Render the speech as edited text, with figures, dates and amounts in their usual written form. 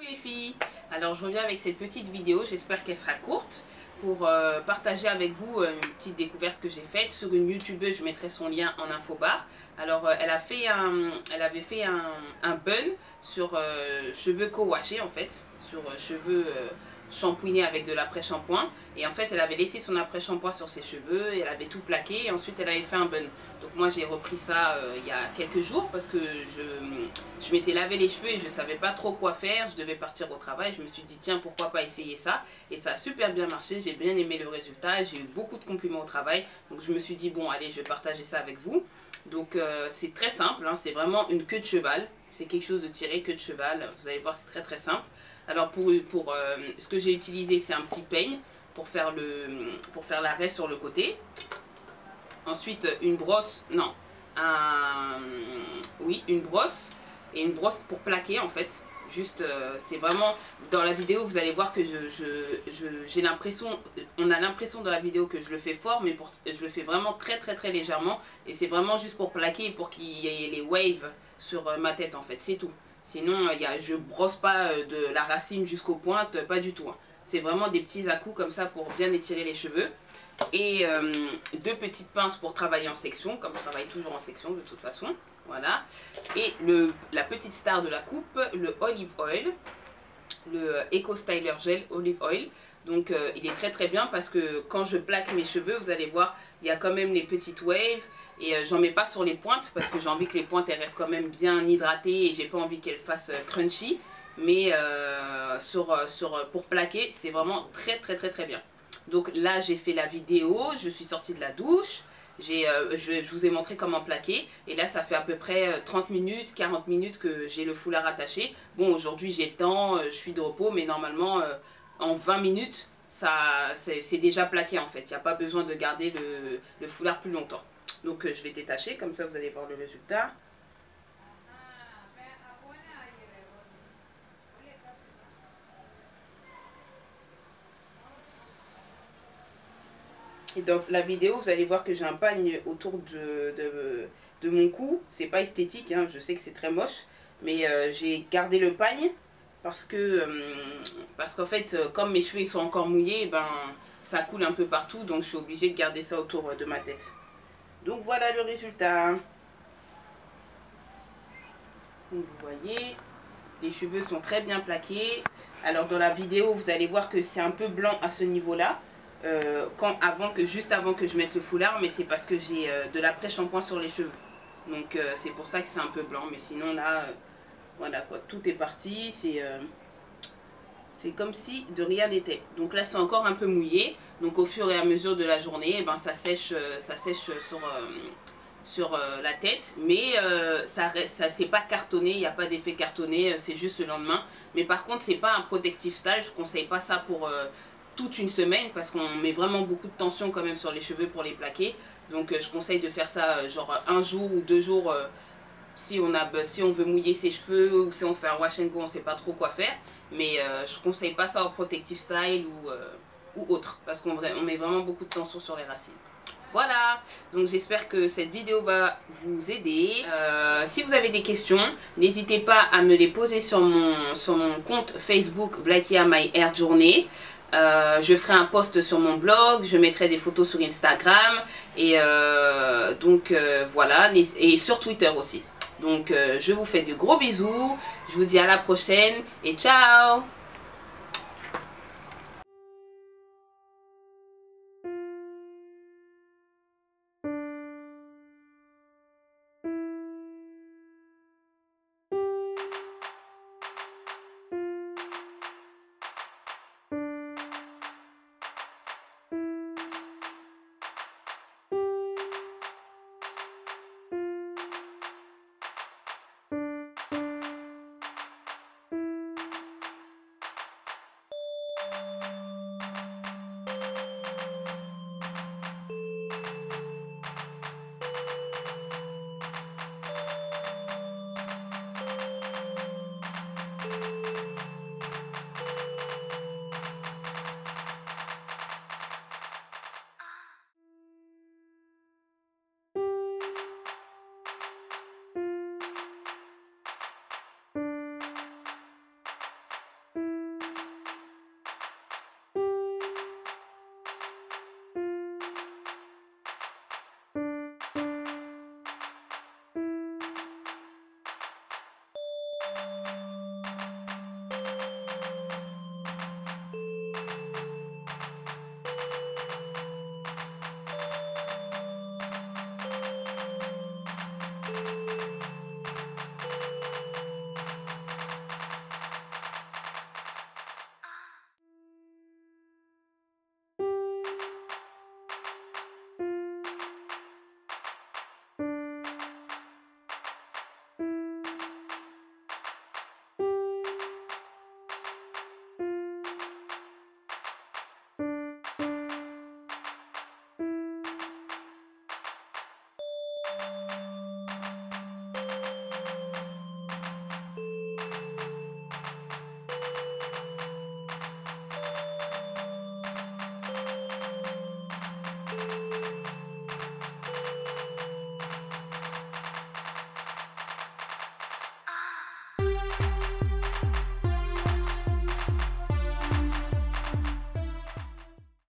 les filles, alors je reviens avec cette petite vidéo, j'espère qu'elle sera courte pour partager avec vous une petite découverte que j'ai faite sur une youtubeuse. Je mettrai son lien en infobar. Alors elle avait fait un bun sur cheveux co-washés en fait, sur cheveux shampouinés avec de l'après-shampoing, et en fait elle avait laissé son après-shampoing sur ses cheveux et elle avait tout plaqué et ensuite elle avait fait un bun. Donc moi j'ai repris ça il y a quelques jours parce que je m'étais lavé les cheveux et je savais pas trop quoi faire, je devais partir au travail, je me suis dit tiens pourquoi pas essayer ça, et ça a super bien marché, j'ai bien aimé le résultat, j'ai eu beaucoup de compliments au travail, donc je me suis dit bon allez je vais partager ça avec vous. Donc c'est très simple, hein, c'est vraiment une queue de cheval, c'est quelque chose de tiré queue de cheval, vous allez voir c'est très très simple. Alors pour ce que j'ai utilisé, c'est un petit peigne pour faire l'arrêt sur le côté. Ensuite une brosse, non, oui une brosse, et une brosse pour plaquer en fait. Juste, c'est vraiment, dans la vidéo vous allez voir que j'ai l'impression, on a l'impression dans la vidéo que je le fais fort, mais je le fais vraiment très très très légèrement. Et c'est vraiment juste pour plaquer et pour qu'il y ait les waves sur ma tête en fait, c'est tout. Sinon, je brosse pas de la racine jusqu'aux pointes, pas du tout. Hein. C'est vraiment des petits à-coups comme ça pour bien étirer les cheveux. Et deux petites pinces pour travailler en section, comme je travaille toujours en section de toute façon. Voilà. Et la petite star de la coupe, le Olive Oil, le Eco Styler Gel Olive Oil. Donc il est très très bien parce que quand je plaque mes cheveux, vous allez voir, il y a quand même les petites waves. Et j'en mets pas sur les pointes parce que j'ai envie que les pointes elles restent quand même bien hydratées et j'ai pas envie qu'elles fassent crunchy. Mais pour plaquer, c'est vraiment très très très très bien. Donc là j'ai fait la vidéo, je suis sortie de la douche, je vous ai montré comment plaquer. Et là ça fait à peu près 30 minutes, 40 minutes que j'ai le foulard attaché. Bon aujourd'hui j'ai le temps, je suis de repos, mais normalement en 20 minutes c'est déjà plaqué en fait. Il n'y a pas besoin de garder le foulard plus longtemps. Donc je vais détacher, comme ça vous allez voir le résultat. Et dans la vidéo, vous allez voir que j'ai un pagne autour de mon cou. C'est pas esthétique, hein, je sais que c'est très moche. Mais j'ai gardé le pagne parce qu'en fait, comme mes cheveux ils sont encore mouillés, ben, ça coule un peu partout. Donc je suis obligée de garder ça autour de ma tête. Donc voilà le résultat. Donc vous voyez, les cheveux sont très bien plaqués. Alors dans la vidéo, vous allez voir que c'est un peu blanc à ce niveau-là. Juste avant que je mette le foulard, mais c'est parce que j'ai de l'après-shampoing sur les cheveux. Donc c'est pour ça que c'est un peu blanc. Mais sinon là, voilà quoi, tout est parti. C'est comme si de rien n'était. Donc là c'est encore un peu mouillé. Donc au fur et à mesure de la journée, eh ben, ça sèche sur la tête. Mais ça c'est pas cartonné, il n'y a pas d'effet cartonné, c'est juste le lendemain. Mais par contre c'est pas un protective style, je conseille pas ça pour toute une semaine parce qu'on met vraiment beaucoup de tension quand même sur les cheveux pour les plaquer. Donc je conseille de faire ça genre un jour ou 2 jours si on veut mouiller ses cheveux ou si on fait un wash and go, on sait pas trop quoi faire. Mais je conseille pas ça au protective style ou autre parce qu'on met vraiment beaucoup de tension sur les racines. Voilà, donc j'espère que cette vidéo va vous aider. Si vous avez des questions, n'hésitez pas à me les poser sur mon compte Facebook Blackia My Hair Journey. Je ferai un post sur mon blog, je mettrai des photos sur Instagram et voilà, et sur Twitter aussi. Donc je vous fais de gros bisous, je vous dis à la prochaine et ciao!